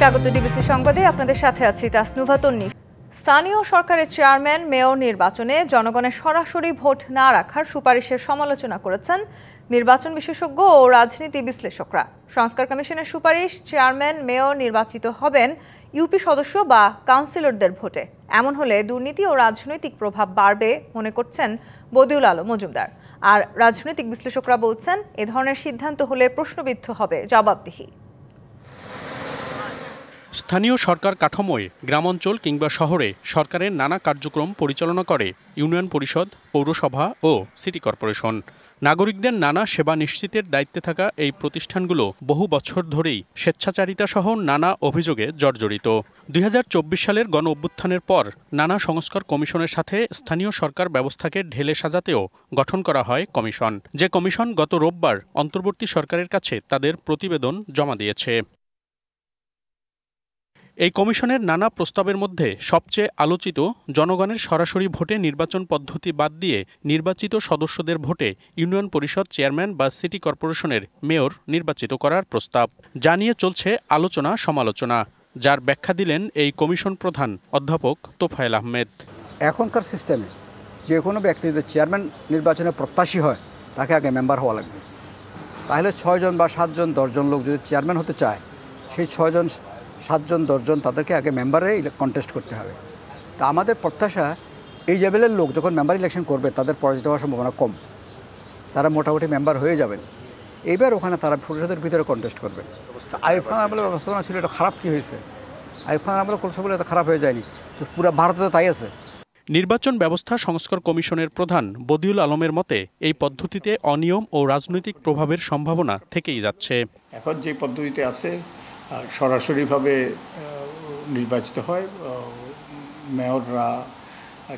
স্বাগত ডিবিসি সংবাদে, আপনাদের সাথে আছি তাসনুভা তন্নি। স্থানীয় সরকারের চেয়ারম্যান মেয়র নির্বাচনে জনগণের সরাসরি ভোট না রাখার সুপারিশের সমালোচনা করেছেন নির্বাচন বিশেষজ্ঞ ও রাজনীতি বিশ্লেষকরা। সংস্কার কমিশনের সুপারিশ, চেয়ারম্যান মেয়র নির্বাচিত হবেন ইউপি সদস্য বা কাউন্সিলরদের ভোটে। এমন হলে দুর্নীতি ও রাজনৈতিক প্রভাব বাড়বে মনে করছেন বদিউল আলম মজুমদার। আর রাজনৈতিক বিশ্লেষকরা বলছেন, এ ধরনের সিদ্ধান্ত হলে প্রশ্নবিদ্ধ হবে জবাবদিহি। স্থানীয় সরকার কাঠামোয় গ্রামাঞ্চল কিংবা শহরে সরকারের নানা কার্যক্রম পরিচালনা করে ইউনিয়ন পরিষদ, পৌরসভা ও সিটি কর্পোরেশন। নাগরিকদের নানা সেবা নিশ্চিতের দায়িত্বে থাকা এই প্রতিষ্ঠানগুলো বহু বছর ধরেই স্বেচ্ছাচারিতা সহ নানা অভিযোগে জর্জরিত। 2024 সালের গণ অভ্যুত্থানের পর নানা সংস্কার কমিশনের সাথে স্থানীয় সরকার ব্যবস্থাকে ঢেলে সাজাতেও গঠন করা হয় কমিশন। যে কমিশন গত রোববার অন্তর্বর্তী সরকারের কাছে তাদের প্রতিবেদন জমা দিয়েছে। এই কমিশনের নানা প্রস্তাবের মধ্যে সবচেয়ে আলোচিত জনগণের সরাসরি ভোটে নির্বাচন পদ্ধতি বাদ দিয়ে নির্বাচিত সদস্যদের ভোটে ইউনিয়ন পরিষদ চেয়ারম্যান বা সিটি কর্পোরেশনের মেয়র নির্বাচিত করার প্রস্তাব। যা নিয়ে চলছে আলোচনা সমালোচনা, যার ব্যাখ্যা দিলেন এই কমিশন প্রধান অধ্যাপক তোফায়েল আহমেদ। এখনকার সিস্টেমে যে কোনো ব্যক্তি যদি চেয়ারম্যান নির্বাচনে প্রত্যাশী হয়, তাকে আগে মেম্বার হওয়া লাগবে। তাহলে 6 জন বা 7 জন 10 জন লোক যদি চেয়ারম্যান হতে চায়, সেই 6 জন 7 জন 10 জন তাদেরকে আগে মেম্বারে কন্টেস্ট করতে হবে। তা আমাদের প্রত্যাশা, এই লেভেলের লোক যখন মেম্বার ইলেকশন করবে তাদের পরাজিত হওয়ার সম্ভাবনা কম, তারা মোটামুটি মেম্বার হয়ে যাবেন। এইবার ওখানে তারা পরিষদের ভিতরে কন্টেস্ট করবেন। আইয়ুব খান আমলের ব্যবস্থাপনা ছিল, এটা খারাপ কী হয়েছে? আইয়ুব খান আমলে করছে বলে এটা খারাপ হয়ে যায়নি, তো পুরো ভারতে তো তাই আছে। নির্বাচন ব্যবস্থা সংস্কার কমিশনের প্রধান বদিউল আলমের মতে, এই পদ্ধতিতে অনিয়ম ও রাজনৈতিক প্রভাবের সম্ভাবনা থেকেই যাচ্ছে। এখন যে পদ্ধতিতে আছে, সরাসরিভাবে নির্বাচিত হয় মেয়ররা,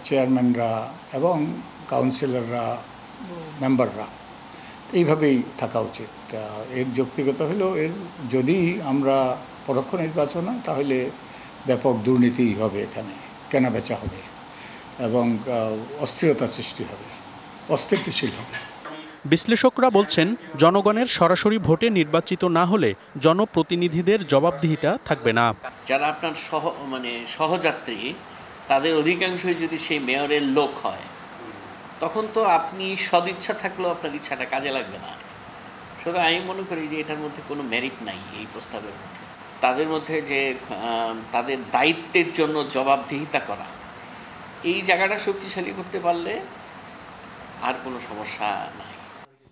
চেয়ারম্যানরা এবং কাউন্সিলররা, মেম্বাররা, এইভাবেই থাকা উচিত। এর যৌক্তিকতা হলো, এর যদি আমরা পরোক্ষ নির্বাচন হয় তাহলে ব্যাপক দুর্নীতি হবে, এখানে কেনাবেচা হবে এবং অস্থিরতার সৃষ্টি হবে, অস্থিতিশীল হবে। বিশ্লেষকরা বলছেন, জনগণের সরাসরি ভোটে নির্বাচিত না হলে জনপ্রতিনিধিদের জবাবদিহিতা থাকবে না। যারা আপনার সহযাত্রী, তাদের অধিকাংশই যদি সেই মেয়রের লোক হয়, তখন তো আপনি সদিচ্ছা থাকলেও আপনার ইচ্ছাটা কাজে লাগবে না। সুতরাং আমি মনে করি যে এটার মধ্যে কোনো মেরিট নাই এই প্রস্তাবের মধ্যে। তাদের মধ্যে যে তাদের দায়িত্বের জন্য জবাবদিহিতা করা, এই জায়গাটা শক্তিশালী করতে পারলে আর কোনো সমস্যা নাই।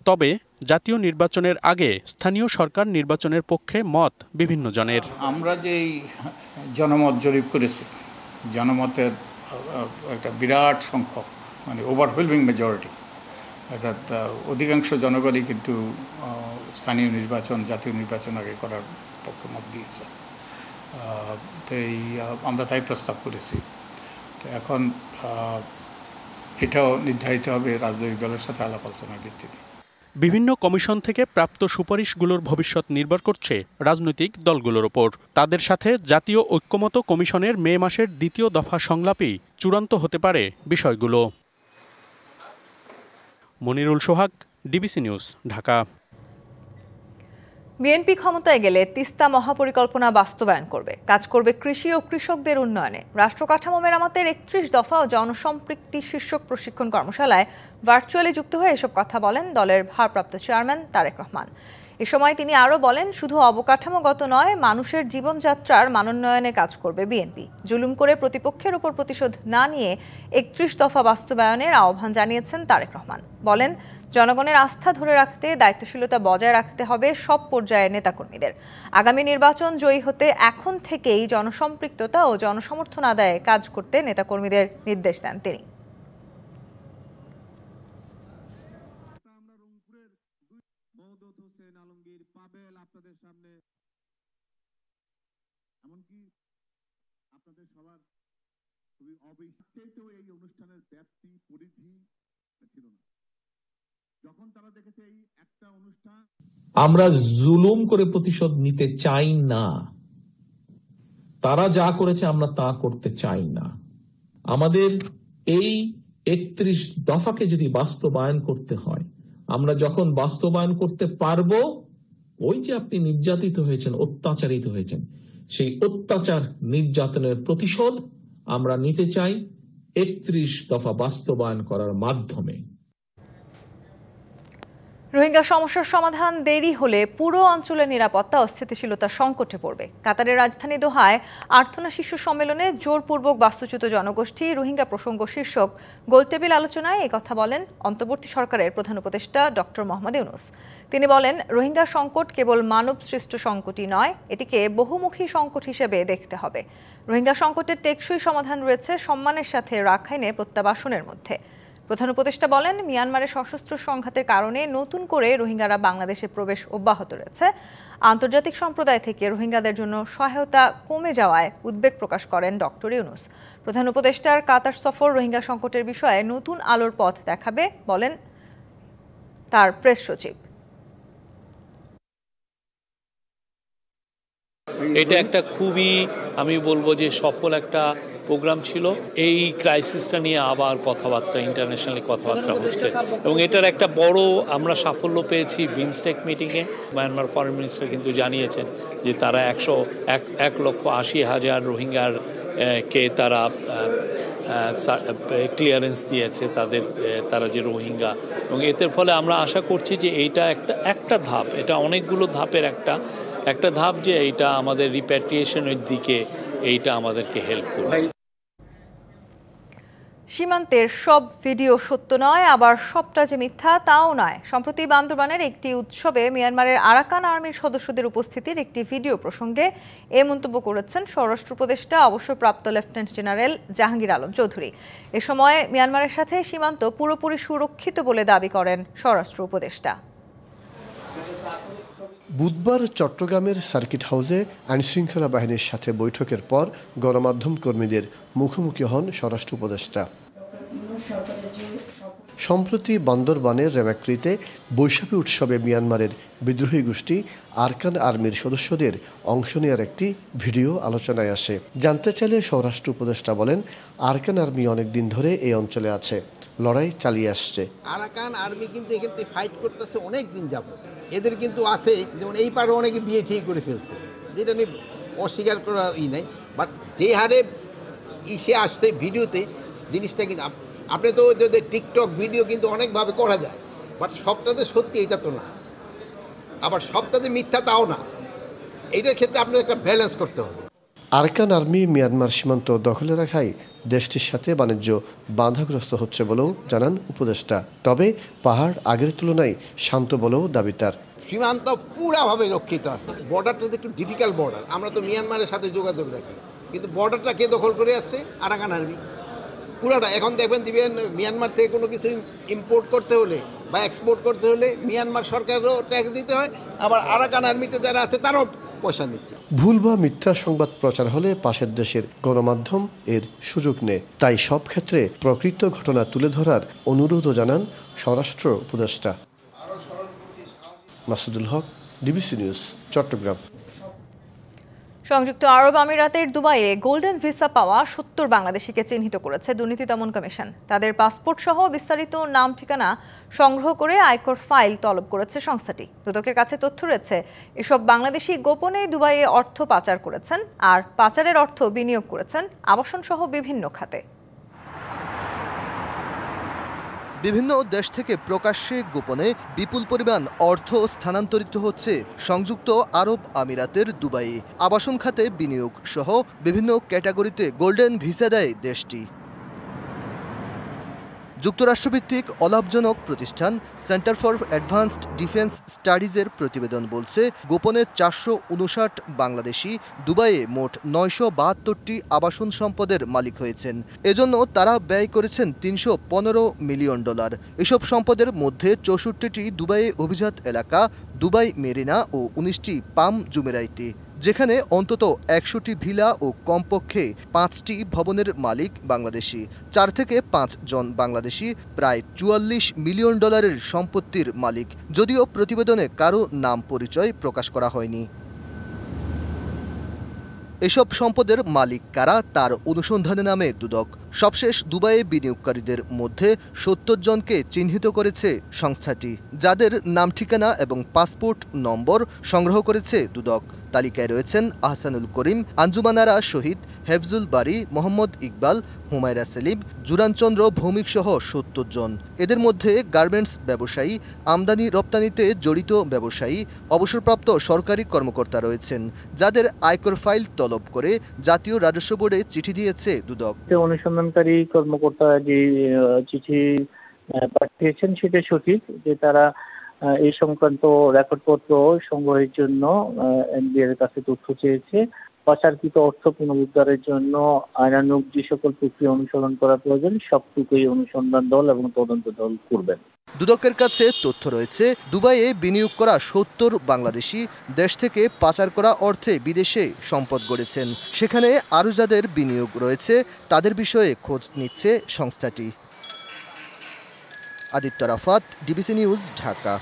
তবে জাতীয় নির্বাচনের আগে স্থানীয় সরকার নির্বাচনের পক্ষে মত বিভিন্ন জনের। আমরা যে জনমত জরিপ করেছি, জনমতের একটা বিরাট সংখ্যক, ওভারওয়েলমিং মেজরিটি, অর্থাৎ অধিকাংশ জনগণই কিন্তু স্থানীয় নির্বাচন জাতীয় নির্বাচন আগে করার পক্ষে মত দিয়েছে। তো আমরা তাই প্রস্তাব করেছি। তো এখন এটাও নির্ধারিত হবে রাজনৈতিক দলের সাথে আলাপ আলোচনার ভিত্তিতে। বিভিন্ন কমিশন থেকে প্রাপ্ত সুপারিশগুলোর ভবিষ্যৎ নির্ভর করছে রাজনৈতিক দলগুলোর ওপর। তাদের সাথে জাতীয় ঐক্যমত কমিশনের মে মাসের 2য় দফা সংলাপেই চূড়ান্ত হতে পারে বিষয়গুলো। মনিরুল সোহাগ, ডিবিসি নিউজ, ঢাকা। বিএনপি ক্ষমতায় গেলে তিস্তা মহাপরিকল্পনা বাস্তবায়ন করবে, কাজ করবে কৃষি ও কৃষকদের উন্নয়নে। রাষ্ট্র কাঠামো মেরামতের 31 দফা ও জনসম্পৃক্তি শীর্ষক প্রশিক্ষণ কর্মশালায় ভার্চুয়ালি যুক্ত হয়ে এসব কথা বলেন দলের ভারপ্রাপ্ত চেয়ারম্যান তারেক রহমান। এ সময় তিনি আরও বলেন, শুধু অবকাঠামোগত নয়, মানুষের জীবনযাত্রার মানোন্নয়নে কাজ করবে বিএনপি। জুলুম করে প্রতিপক্ষের ওপর প্রতিশোধ না নিয়ে 31 দফা বাস্তবায়নের আহ্বান জানিয়েছেন তারেক রহমান। বলেন, জনগণের আস্থা ধরে রাখতে দায়িত্বশীলতা বজায় রাখতে হবে সব পর্যায়ের নেতাকর্মীদের। আগামী নির্বাচন জয়ী হতে এখন থেকেই জনসম্পৃক্ততা ও জনসমর্থন আদায়ে কাজ করতে নেতাকর্মীদের নির্দেশ দেন তিনি। আমরা জুলুম করে প্রতিশোধ নিতে চাই না। তারা যা করেছে আমরা তা করতে চাই না। আমাদের এই 31 দফাকে যদি বাস্তবায়ন করতে হয়, আমরা যখন বাস্তবায়ন করতে পারবো, ওই যে আপনি নির্যাতিত হয়েছেন, অত্যাচারিত হয়েছেন, সেই অত্যাচার নির্যাতনের প্রতিশোধ আমরা নিতে চাই ৩১ দফা বাস্তবায়ন করার মাধ্যমে। রোহিঙ্গা সমস্যার সমাধান দেরি হলে পুরো অঞ্চলের নিরাপত্তা ও স্থিতিশীলতা সংকটে পড়বে। কাতারের রাজধানী দোহায় আর্থনা শীর্ষ সম্মেলনে জোরপূর্বক বাস্তুচ্যুত জনগোষ্ঠী রোহিঙ্গা প্রসঙ্গ শীর্ষক গোলটেবিল আলোচনায় একথা বলেন অন্তর্বর্তী সরকারের প্রধান উপদেষ্টা ডক্টর মোহাম্মদ ইউনূস। তিনি বলেন, রোহিঙ্গা সংকট কেবল মানব সৃষ্ট সংকটই নয়, এটিকে বহুমুখী সংকট হিসেবে দেখতে হবে। রোহিঙ্গা সংকটের টেকসই সমাধান রয়েছে সম্মানের সাথে রাখাইনে প্রত্যাবাসনের মধ্যে। প্রধান উপদেষ্টা বলেন, মিয়ানমারের সশস্ত্র সংঘাতের কারণে নতুন করে রোহিঙ্গারা বাংলাদেশে প্রবেশ অব্যাহত রয়েছে। আন্তর্জাতিক সম্প্রদায় থেকে রোহিঙ্গাদের জন্য সহায়তা কমে যাওয়ায় উদ্বেগ প্রকাশ করেন ডক্টর ইউনূস। প্রধান উপদেষ্টার কাতার সফর রোহিঙ্গা সংকটের বিষয়ে নতুন আলোর পথ দেখাবে বলেন তার প্রেস সচিব। এটা একটা খুবই আমি বলবো যে সফল একটা প্রোগ্রাম ছিল। এই ক্রাইসিসটা নিয়ে আবার কথাবার্তা ইন্টারন্যাশনালি কথাবার্তা হচ্ছে এবং এটার একটা বড় আমরা সাফল্য পেয়েছি বিমস্টেক মিটিংয়ে। মায়ানমার ফরেন মিনিস্টার কিন্তু জানিয়েছেন যে তারা 1,80,000 রোহিঙ্গার কে তারা ক্লিয়ারেন্স দিয়েছে তারা যে রোহিঙ্গা, এবং এর ফলে আমরা আশা করছি যে এইটা একটা ধাপ, এটা অনেকগুলো ধাপের একটা ধাপ, যে এইটা আমাদের রিপ্যাট্রিয়েশনের দিকে এইটা আমাদেরকে হেল্প করবে। সীমান্তের সব ভিডিও সত্য নয়, আবার সবটা যে মিথ্যা তাও নয়। সম্প্রতি বান্দরবানের একটি উৎসবে মিয়ানমারের আরাকান আর্মির সদস্যদের উপস্থিতির একটি ভিডিও প্রসঙ্গে এ মন্তব্য করেছেন স্বরাষ্ট্র উপদেষ্টা অবসরপ্রাপ্ত লেফটেন্যান্ট জেনারেল জাহাঙ্গীর আলম চৌধুরী। এ সময় মিয়ানমারের সাথে সীমান্ত পুরোপুরি সুরক্ষিত বলে দাবি করেন স্বরাষ্ট্র উপদেষ্টা। বুধবার চট্টগ্রামের সার্কিট হাউসে আইনশৃঙ্খলা বাহিনীর সাথে বৈঠকের পর গণমাধ্যম কর্মীদের মুখোমুখি হন স্বরাষ্ট্র উপদেষ্টা। সম্প্রতি বান্দরবানের রেমাক্রিতে বৈশাখী উৎসবে মিয়ানমারের বিদ্রোহী গোষ্ঠী আরাকান আর্মির সদস্যদের অংশ নেওয়ার একটি ভিডিও আলোচনায় আসে। জানতে চাইলে স্বরাষ্ট্র উপদেষ্টা বলেন, আরাকান আর্মি অনেক দিন ধরে এই অঞ্চলে আছে, লড়াই চালিয়ে আসছে। আরাকান আর্মি কিন্তু এখান থেকে ফাইট করতেছে অনেক দিন যাবত। এদের কিন্তু আছে, যেমন এই পারে অনেকে বিয়ে ঠিক করে ফেলছে, যেটা নিয়ে অস্বীকার করা নাই। বাট যে হারে ইসে আসছে ভিডিওতে জিনিসটা কিন্তু আপনি তো টিকটক ভিডিও কিন্তু অনেকভাবে করা যায়, বাট সবটাতে সত্যি এটা তো না, আবার সবটাতে মিথ্যা তাও না। এইটার ক্ষেত্রে আপনার একটা ব্যালেন্স করতে হবে। আরাকান আর্মি মিয়ানমার সীমান্ত দখলে রাখায় দেশটির সাথে বাণিজ্য বাধাগ্রস্ত হচ্ছে বলেও জানান উপদেষ্টা। তবে পাহাড় আগের তুলনায় শান্ত বলেও দাবি তার। সীমান্ত পুরাভাবে রক্ষিত আছে। বর্ডারটা তো একটু ডিফিকাল্ট বর্ডার, আমরা তো মিয়ানমারের সাথে যোগাযোগ রাখি, কিন্তু বর্ডারটা কে দখল করে আসছে? আরাকান আর্মি পুরাটা। এখন দেখবেন মিয়ানমার থেকে কোনো কিছু ইম্পোর্ট করতে হলে বা এক্সপোর্ট করতে হলে মিয়ানমার সরকারেরও ট্যাক্স দিতে হয়, আবার আরাকান আর্মিতে যারা আছে তারাও পয়সা নিচ্ছে। ভুল বা মিথ্যা সংবাদ প্রচার হলে পাশের দেশের গণমাধ্যম এর সুযোগ নেয়। তাই সব ক্ষেত্রে প্রকৃত ঘটনা তুলে ধরার অনুরোধও জানান স্বরাষ্ট্র উপদেষ্টা। মাসুদুল হক, ডিবিসি নিউজ, চট্টগ্রাম। সংযুক্ত আরব আমিরাতের দুবাইয়ে গোল্ডেন ভিসা পাওয়া ৭০ বাংলাদেশিকে চিহ্নিত করেছে দুর্নীতি দমন কমিশন। তাদের পাসপোর্ট সহ বিস্তারিত নাম ঠিকানা সংগ্রহ করে আয়কর ফাইল তলব করেছে সংস্থাটি। দুদকের কাছে তথ্য রয়েছে, এসব বাংলাদেশি গোপনে দুবাইয়ে অর্থ পাচার করেছেন, আর পাচারের অর্থ বিনিয়োগ করেছেন আবাসন সহ বিভিন্ন খাতে। বিভিন্ন দেশ থেকে প্রকাশ্যে গোপনে বিপুল পরিমাণ অর্থ স্থানান্তরিত হচ্ছে সংযুক্ত আরব আমিরাতের দুবাইয়ে। আবাসন খাতে বিনিয়োগ সহ বিভিন্ন ক্যাটাগরিতে গোল্ডেন ভিসা দেয় দেশটি। যুক্তরাষ্ট্রভিত্তিক অলাভজনক প্রতিষ্ঠান সেন্টার ফর অ্যাডভান্সড ডিফেন্স স্টাডিজের প্রতিবেদন বলছে, গোপনে 459 বাংলাদেশি দুবাইয়ে মোট 972টি আবাসন সম্পদের মালিক হয়েছেন। এজন্য তারা ব্যয় করেছেন $315 মিলিয়ন। এসব সম্পদের মধ্যে 64টি দুবাইয়ে অভিজাত এলাকা, দুবাই মেরিনা ও 19টি পাম জুমেরাইতে, যেখানে অন্তত 100টি ভিলা ও কমপক্ষে 5টি ভবনের মালিক বাংলাদেশি। 4 থেকে 5 জন বাংলাদেশি প্রায় $44 মিলিয়ন সম্পত্তির মালিক, যদিও প্রতিবেদনে কারো নাম পরিচয় প্রকাশ করা হয়নি। এসব সম্পদের মালিক কারা তার অনুসন্ধানে নামে দুদক। সবশেষ দুবাইয়ে বিনিয়োগকারীদের মধ্যে ৭০ জনকে চিহ্নিত করেছে সংস্থাটি, যাদের নাম ঠিকানা এবং পাসপোর্ট নম্বর সংগ্রহ করেছে দুদক। তালিকায় রয়েছেন আহসানুল করিম, আঞ্জুমানারা শহীদ, হেফজুল বারী, মোহাম্মদ ইকবাল, হুমায়রা সেলিম, জুরানচন্দ্র ভৌমিক সহ ৭০ জন। এদের মধ্যে গার্মেন্টস ব্যবসায়ী, আমদানি রপ্তানিতে জড়িত ব্যবসায়ী, অবসরপ্রাপ্ত সরকারি কর্মকর্তা রয়েছেন, যাদের আয়কর ফাইল তলব করে জাতীয় রাজস্ব বোর্ডে চিঠি দিয়েছে দুদক। অনুসন্ধানকারী কর্মকর্তা যে চিঠি পাঠিয়েছেন সেটা সঠিক যে তারা এই সংক্রান্ত রেকর্ডপত্র সংগ্রহের জন্য এনবিআর এর কাছে তথ্য চেয়েছে। পাচারকৃত অর্থ পুনরুদ্ধারের জন্য আইনানুগ যে সকল প্রক্রিয়া অনুসরণ করা প্রয়োজন সবটুকুই অনুসন্ধান দল এবং তদন্ত দল করবেন। দুদকের কাছে তথ্য রয়েছে, দুবাইয়ে বিনিয়োগ করা ৭০ বাংলাদেশি দেশ থেকে পাচার করা অর্থে বিদেশে সম্পদ গড়েছেন। সেখানে আরও যাদের বিনিয়োগ রয়েছে তাদের বিষয়ে খোঁজ নিচ্ছে সংস্থাটি। Aditya Rafat, DBC news, Dhaka.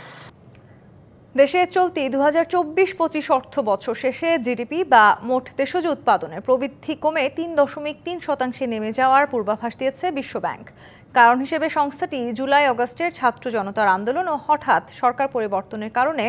দেশে চলতি 2024-25 অর্থ বছর শেষে জিডিপি বা মোট দেশজ উৎপাদনের প্রবৃদ্ধি কমে 3.3% নেমে যাওয়ার পূর্বাভাস দিয়েছে বিশ্বব্যাংক। কারণ হিসেবে সংস্থাটি জুলাই-আগস্টের ছাত্র জনতার আন্দোলন ও হঠাৎ সরকার পরিবর্তনের কারণে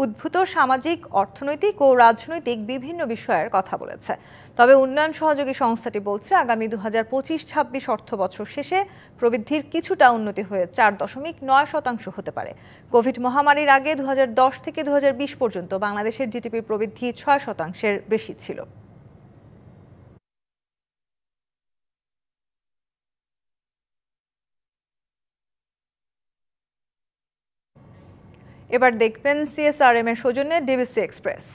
উদ্ভূত সামাজিক, অর্থনৈতিক ও রাজনৈতিক বিভিন্ন বিষয়ের কথা বলেছে। তবে উন্নয়ন সহযোগী সংস্থাটি বলছে, আগামী 2025-26 অর্থ বছর শেষে প্রবৃদ্ধির কিছুটা উন্নতি হয়ে 4.9% হতে পারে। কোভিড মহামারীর আগে 2010 থেকে 2020 পর্যন্ত বাংলাদেশের জিডিপির প্রবৃদ্ধি 6%-এর বেশি ছিল। এবার দেখবেন সিএসআরএম এর সৌজন্যে ডিবিসি এক্সপ্রেস।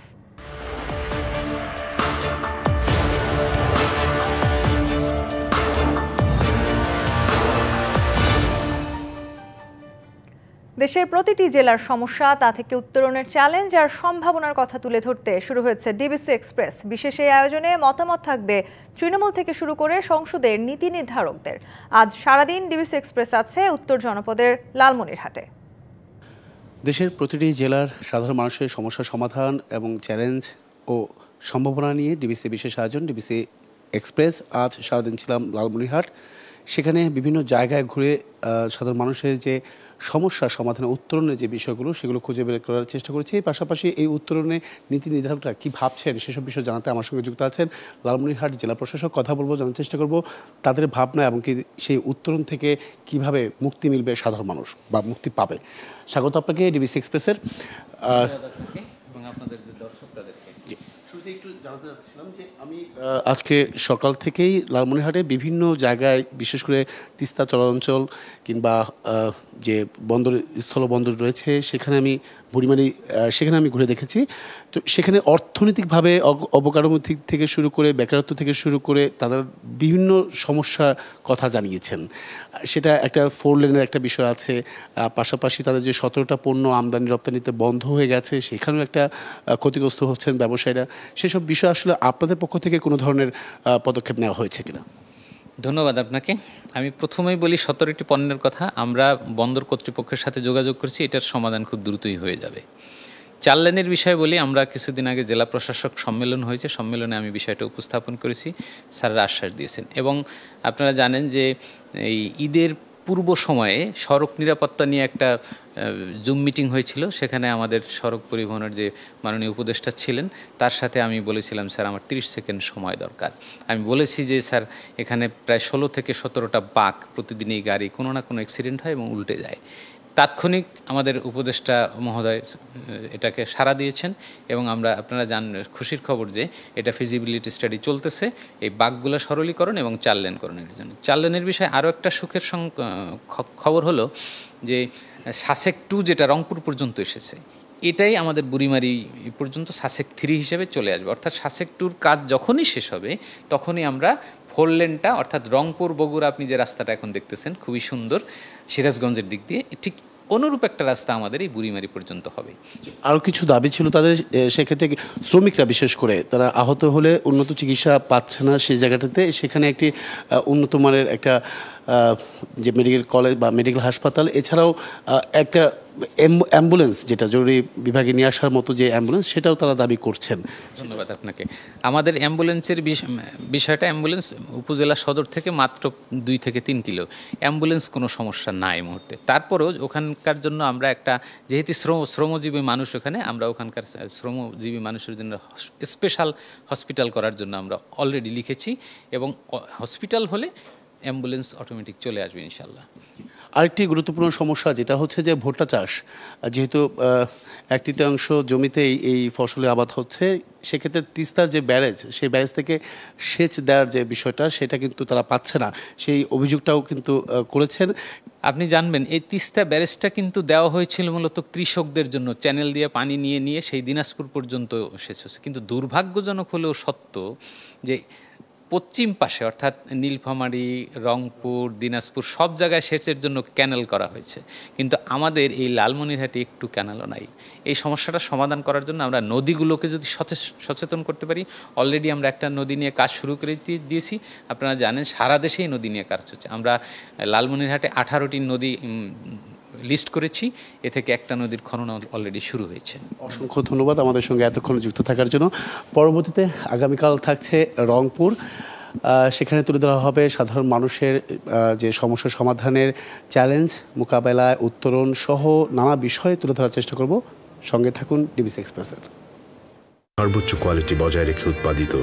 দেশের প্রতিটি জেলার সমস্যা, তা থেকে উত্তরণের চ্যালেঞ্জ আর সম্ভাবনার কথা তুলে ধরতে শুরু হয়েছে ডিবিসি এক্সপ্রেস। বিশেষ এই আয়োজনে মতামত থাকবে তৃণমূল থেকে শুরু করে সংসদের নীতি নির্ধারকদের। আজ সারাদিন ডিবিসি এক্সপ্রেস আছে উত্তর জনপদের লালমনিরহাটে। দেশের প্রতিটি জেলার সাধারণ মানুষের সমস্যার সমাধান এবং চ্যালেঞ্জ ও সম্ভাবনা নিয়ে ডিবিসি বিশেষ আয়োজন ডিবিসি এক্সপ্রেস। আজ সারাদিন ছিলাম লালমনিরহাট। সেখানে বিভিন্ন জায়গায় ঘুরে সাধারণ মানুষের যে সমস্যা সমাধানের উত্তরণের যে বিষয়গুলো সেগুলো খুঁজে বের করার চেষ্টা করেছি। এই পাশাপাশি এই উত্তরণে নীতি নির্ধারকরা কী ভাবছেন সেসব বিষয় জানাতে আমার সঙ্গে যুক্ত আছেন লালমনিরহাট জেলা প্রশাসক। কথা বলবো, জানার চেষ্টা করব তাদের ভাবনা এবং কি সেই উত্তরণ থেকে কিভাবে মুক্তি মিলবে সাধারণ মানুষ বা মুক্তি পাবে। স্বাগত আপনাকে ডিবিসি এক্সপ্রেসের। এবং আপনাদের যে দর্শক তাদেরকে শুরুতে একটু জানাতে চাচ্ছিলাম যে আমি আজকে সকাল থেকেই লালমনিরহাটে বিভিন্ন জায়গায়, বিশেষ করে তিস্তা চরাঞ্চল কিংবা যে বন্দর স্থলবন্দর রয়েছে সেখানে আমি বুড়িমারি সেখানে আমি ঘুরে দেখেছি। তো সেখানে অর্থনৈতিকভাবে অবকাঠামো থেকে শুরু করে বেকারত্ব থেকে শুরু করে তাদের বিভিন্ন সমস্যার কথা জানিয়েছেন। সেটা একটা 4 লেনের একটা বিষয় আছে, পাশাপাশি তাদের যে 17টা পণ্য আমদানি রপ্তানিতে বন্ধ হয়ে গেছে সেখানেও একটা ক্ষতিগ্রস্ত হচ্ছেন ব্যবসায়ীরা। সেসব বিষয় আসলে আপনাদের পক্ষ থেকে কোনো ধরনের পদক্ষেপ নেওয়া হয়েছে কিনা? ধন্যবাদ আপনাকে। আমি প্রথমেই বলি 17টি পণ্যের কথা আমরা বন্দর কর্তৃপক্ষের সাথে যোগাযোগ করছি, এটার সমাধান খুব দ্রুতই হয়ে যাবে। 4 লেনের বিষয় বলি, আমরা কিছুদিন আগে জেলা প্রশাসক সম্মেলন হয়েছে, সম্মেলনে আমি বিষয়টা উপস্থাপন করেছি, স্যাররা আশ্বাস দিয়েছেন। এবং আপনারা জানেন যে এই ঈদের পূর্ব সময়ে সড়ক নিরাপত্তা নিয়ে একটা জুম মিটিং হয়েছিল, সেখানে আমাদের সড়ক পরিবহনের যে মাননীয় উপদেষ্টা ছিলেন তার সাথে আমি বলেছিলাম, স্যার আমার 30 সেকেন্ড সময় দরকার। আমি বলেছি যে স্যার এখানে প্রায় 16 থেকে 17টা বাঁক প্রতিদিন এই গাড়ি কোনো না কোনো অ্যাক্সিডেন্ট হয় এবং উল্টে যায়। তাৎক্ষণিক আমাদের উপদেষ্টা মহোদয় এটাকে সাড়া দিয়েছেন এবং আমরা আপনারা খুশির খবর যে এটা ফিজিবিলিটি স্টাডি চলতেছে এই বাঁকগুলো সরলীকরণ এবং 4 লেন করণের জন্য। 4 লেনের বিষয়ে আরও একটা সুখের খবর হলো যে সাসেক 2 যেটা রংপুর পর্যন্ত এসেছে, এটাই আমাদের বুড়িমারি পর্যন্ত সাসেক 3 হিসেবে চলে আসবে। অর্থাৎ সাসেক 2 কাজ যখনই শেষ হবে তখনই আমরা 4 লেনটা অর্থাৎ রংপুর বগুড়া আপনি যে রাস্তাটা এখন দেখতেছেন খুবই সুন্দর সিরাজগঞ্জের দিক দিয়ে, ঠিক অনুরূপ একটা রাস্তা আমাদের এই বুড়িমারি পর্যন্ত হবে। আরও কিছু দাবি ছিল তাদের, সেক্ষেত্রে শ্রমিকরা বিশেষ করে তারা আহত হলে উন্নত চিকিৎসা পাচ্ছে না সেই জায়গাটাতে, সেখানে একটি উন্নত মানের একটা যে মেডিকেল কলেজ বা মেডিকেল হাসপাতাল, এছাড়াও একটা অ্যাম্বুলেন্স যেটা জরুরি বিভাগে নিয়ে আসার মতো যে অ্যাম্বুলেন্স, সেটাও তারা দাবি করছেন। ধন্যবাদ আপনাকে। আমাদের অ্যাম্বুলেন্সের বিষয়টা, অ্যাম্বুলেন্স উপজেলা সদর থেকে মাত্র 2 থেকে 3 কিলো, অ্যাম্বুলেন্স কোনো সমস্যা না এই মুহূর্তে। তারপরেও ওখানকার জন্য আমরা একটা, যেহেতু শ্রমজীবী মানুষ ওখানে, আমরা ওখানকার শ্রমজীবী মানুষের জন্য স্পেশাল হসপিটাল করার জন্য আমরা অলরেডি লিখেছি, এবং হসপিটাল হলে অ্যাম্বুলেন্স অটোমেটিক চলে আসবে ইনশাল্লাহ। আরেকটি গুরুত্বপূর্ণ সমস্যা যেটা হচ্ছে যে ভুট্টা চাষ, যেহেতু 1/3 জমিতেই এই ফসলের আবাদ হচ্ছে, সেক্ষেত্রে তিস্তার যে ব্যারেজ, সেই ব্যারেজ থেকে সেচ দেওয়ার যে বিষয়টা, সেটা কিন্তু তারা পাচ্ছে না, সেই অভিযোগটাও কিন্তু করেছেন। আপনি জানবেন এই তিস্তা ব্যারেজটা কিন্তু দেওয়া হয়েছিল মূলত কৃষকদের জন্য, চ্যানেল দিয়ে পানি নিয়ে নিয়ে সেই দিনাজপুর পর্যন্ত সেচ হচ্ছে। কিন্তু দুর্ভাগ্যজনক হলেও সত্য যে পশ্চিম পাশে অর্থাৎ নীলফামারী, রংপুর, দিনাজপুর সব জায়গায় সেচের জন্য ক্যানেল করা হয়েছে, কিন্তু আমাদের এই লালমনিরহাটে একটু ক্যানেলও নাই। এই সমস্যাটা সমাধান করার জন্য আমরা নদীগুলোকে যদি সচেতন করতে পারি, অলরেডি আমরা একটা নদী নিয়ে কাজ শুরু করে দিয়েছি। আপনারা জানেন সারা দেশেই নদী নিয়ে কাজ হচ্ছে। আমরা লালমনিরহাটে 18টি নদী লিস্ট করেছি, এ থেকে একটা নদীর খনন অলরেডি শুরু হয়েছে। অসংখ্য ধন্যবাদ আমাদের সঙ্গে এতক্ষণ যুক্ত থাকার জন্য। পরবর্তীতে আগামীকাল থাকছে রংপুর, সেখানে তুলে ধরা হবে সাধারণ মানুষের যে সমস্যা সমাধানের চ্যালেঞ্জ, মোকাবেলায় উত্তরণ সহ নানা বিষয়ে তুলে ধরার চেষ্টা করব। সঙ্গে থাকুন ডিবিসি এক্সপ্রেসের। সর্বোচ্চ কোয়ালিটি বজায় রেখে উৎপাদিত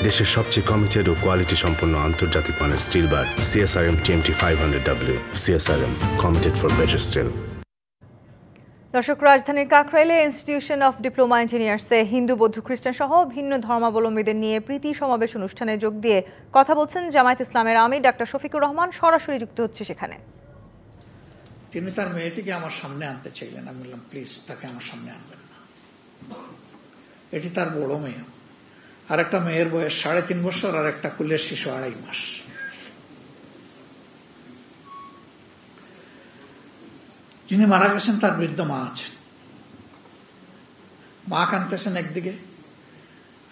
দেশের সবচেয়ে কমিটেড ও কোয়ালিটি সম্পন্ন আন্তর্জাতিক মানের still bar CSRM TMT 500W। CSRM, committed for better steel। দর্শক, রাজধানীর কাকরাইলে ইনস্টিটিউশন অফ ডিপ্লোমা ইঞ্জিনিয়ার্সে হিন্দু, বৌদ্ধ, খ্রিস্টান সহ ভিন্ন ধর্মাবলম্বীদের নিয়ে প্রীতি সমাবেশ অনুষ্ঠানে যোগ দিয়ে কথা বলছেন জামায়াত ইসলামের আমির ডাক্তার শফিকুর রহমান। সরাসরি যুক্ত হচ্ছে সেখানে। তিনি তার মেয়েটিকে আমার সামনে আনতে চাইলেন। আমি বললাম প্লিজ তাকে আমার সামনে আনবেন না, এটি তার বড় মেয়ে। আর একটা মেয়ের বয়স 3.5 বছর, আর একটা কুলের শিশু 2.5 মাস। যিনি মারা গেছেন তার বৃদ্ধ মা আছেন, মা কাঁদতেছেন একদিকে,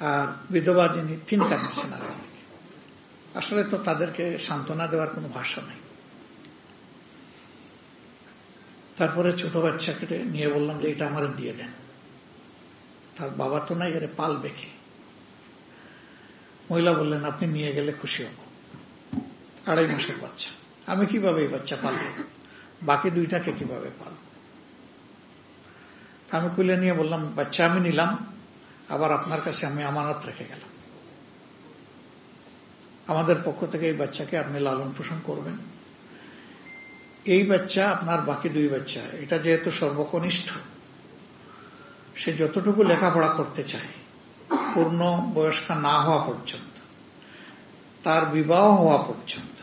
আর বিধবা যিনি তিনি কাঁদতেছেন আর একদিকে। আসলে তো তাদেরকে সান্ত্বনা দেওয়ার কোনো ভাষা নেই। তারপরে ছোট বাচ্চাকে নিয়ে বললাম যে এটা আমার দিয়ে দেন। তার বাবা তো নাই, এর পালবে কে? মহিলা বললেন আপনি নিয়ে গেলে খুশি হব। 2.5 মাসের বাচ্চা, আমি কিভাবে এই বাচ্চা পালবো, বাকি 2টাকে কিভাবে পালব? আমি কুলে নিয়ে বললাম বাচ্চা আমি নিলাম, আবার আপনার কাছে আমি আমানত রেখে গেলাম। আমাদের পক্ষ থেকে এই বাচ্চাকে আপনি লালন পোষণ করবেন। এই বাচ্চা আপনার বাকি 2 বাচ্চা, এটা যেহেতু সর্বকনিষ্ঠ, সে যতটুকু লেখাপড়া করতে চায় পূর্ণ বয়স্ক না হওয়া পর্যন্ত, তার বিবাহ হওয়া পর্যন্ত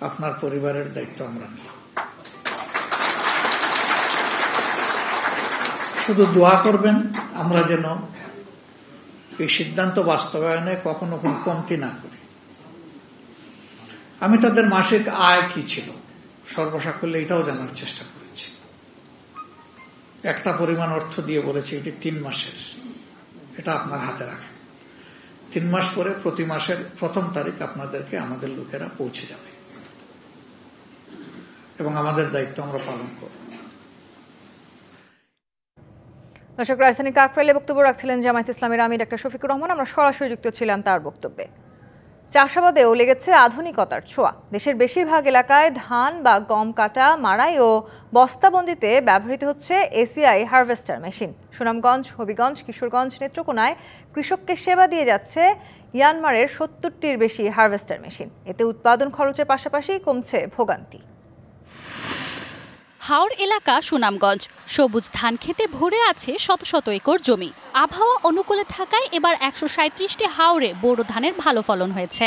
আপনার পরিবারের দায়িত্ব আমরা নিলাম। শুধু দোয়া করবেন আমরা যেন এই সিদ্ধান্ত বাস্তবায়নে কখনো কোনো কমতি না করি। আমি তাদের মাসিক আয় কি ছিল সর্বসাকুল্যে এটাও জানার চেষ্টা করেছি। একটা পরিমাণ অর্থ দিয়ে বলেছি এটি 3 মাসের, এটা আপনার হাতে রাখেন। 3 মাস পরে প্রতি মাসের 1ম তারিখ আপনাদেরকে আমাদের লোকেরা পৌঁছে যাবে, এবং আমাদের দায়িত্ব আমরা পালন করব। দর্শক, রাজধানী কাকরাইলে বক্তব্য রাখছিলেন জামায়াত ইসলামের আমির ডাক্তার শফিকুর রহমান। আমরা সরাসরি যুক্ত ছিলাম তার বক্তব্যে। চাষাবাদেও লেগেছে আধুনিকতার ছোঁয়া। দেশের বেশিরভাগ এলাকায় ধান বা গম কাটা, মাড়াই ও বস্তাবন্দিতে ব্যবহৃত হচ্ছে ACI harvester machine. Sunamganj, Habiganj, Kishoreganj, নেত্রকোনায় কৃষককে সেবা দিয়ে যাচ্ছে ইয়ানমারের 70টির বেশি হারভেস্টার মেশিন। এতে উৎপাদন খরচের পাশাপাশি কমছে ভোগান্তি। হাওর এলাকা সুনামগঞ্জ, সবুজ ধান খেতে ভরে আছে শত শত একর জমি। আবহাওয়া অনুকূলে থাকায় এবার 137টি হাওরে বোরো ধানের ভালো ফলন হয়েছে।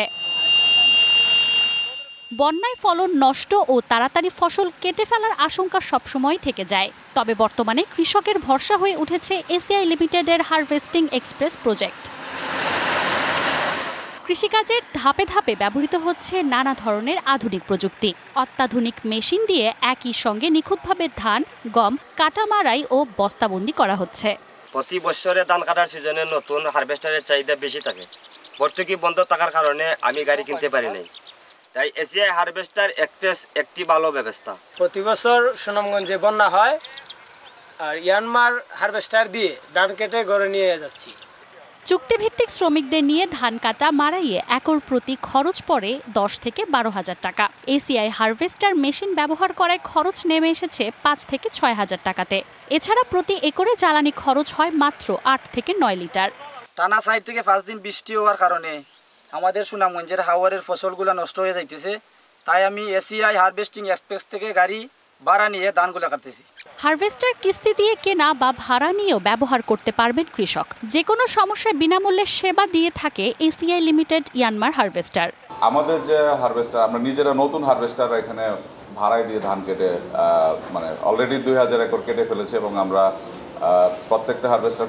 বন্যায় ফলন নষ্ট ও তাড়াতাড়ি ফসল কেটে ফেলার আশঙ্কা সবসময় থেকে যায়। তবে বর্তমানে কৃষকের ভরসা হয়ে উঠেছে এসিআই লিমিটেডের হারভেস্টিং এক্সপ্রেস প্রজেক্ট। কৃষিকাজের ধাপে ধাপে ব্যবহৃত হচ্ছে নানা ধরনের আধুনিক প্রযুক্তি। অত্যাধুনিক মেশিন দিয়ে একই সঙ্গে নিখুঁতভাবে ধান, গম কাটা, মাড়াই ও বস্তাবন্দি করা হচ্ছে। প্রতি বছরে ধান কাটার সিজনে নতুন হারভেস্টারের চাহিদা বেশি থাকে। ভর্তুকি বন্ধ থাকার কারণে আমি গাড়ি কিনতে পারি নাই। তাই এসিআই হারভেস্টার একটি ভালো ব্যবস্থা। প্রতি বছর সুনামগঞ্জে বন্যা হয়, আর ইয়ানমার হারভেস্টার দিয়ে ধান কেটে ঘরে নিয়ে যাচ্ছি। চুক্তিভিত্তিক শ্রমিকদের নিয়ে ধান কাটা মাড়াইয়ে একর প্রতি খরচ পড়ে 10 থেকে 12,000 টাকা। এসিআই হারভেস্টার মেশিন ব্যবহার করায় খরচ নেমে এসেছে 5 থেকে 6,000 টাকাতে। এছাড়া প্রতি একরে জ্বালানি খরচ হয় মাত্র 8 থেকে 9 লিটার। টানা 4 থেকে 5 দিন বৃষ্টি হওয়ার কারণে আমাদের সুনামগঞ্জের হাওয়ারের ফসলগুলো নষ্ট হয়ে যাইতেছে, তাই আমি এসিআই হারভেস্টিং এক্সপ্রেস থেকে গাড়ি ভাড়া নিয়ে ধানগুলো কাটতেছি। হারভেস্টার কিস্তি দিয়ে কেনা বা ভাড়া নিয়েও ব্যবহার করতে পারবেন কৃষক। যে কোনো সমস্যায় বিনামূল্যে সেবা দিয়ে থাকে এসিআই লিমিটেড ইয়ানমার হারভেস্টার। আমাদের যে হারভেস্টার, আমরা নিজেরা নতুন হারভেস্টার এখানে ভাড়ায় দিয়ে ধান কেটে মানে অলরেডি 2000 একর কেটে ফেলেছে এবং আমরা প্রত্যেকটা হারভেস্টার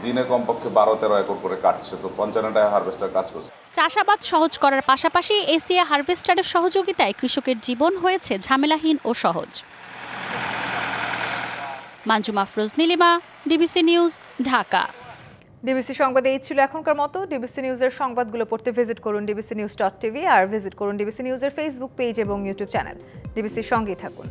দিনে কমপক্ষে 12-13 একর করে কাটছে, তো 55টা হারভেস্টার কাজ করছে। চাষাবাদ সহজ করার পাশাপাশি এসিআই হারভেস্টারের সহযোগিতায় কৃষকের জীবন হয়েছে ঝামেলাহীন ও সহজ। Manjuma Afroz Nilima, DBC news, Dhaka. DBC সংবাদে এই ছিল এখনকার মতো। ডিবিসি নিউজের সংবাদগুলো পড়তে ভিজিট করুন dbcnews.tv আর ভিজিট করুন ডিবিসি নিউজের ফেসবুক পেজ এবং ইউটিউব চ্যানেল। ডিবিসির সঙ্গেই থাকুন।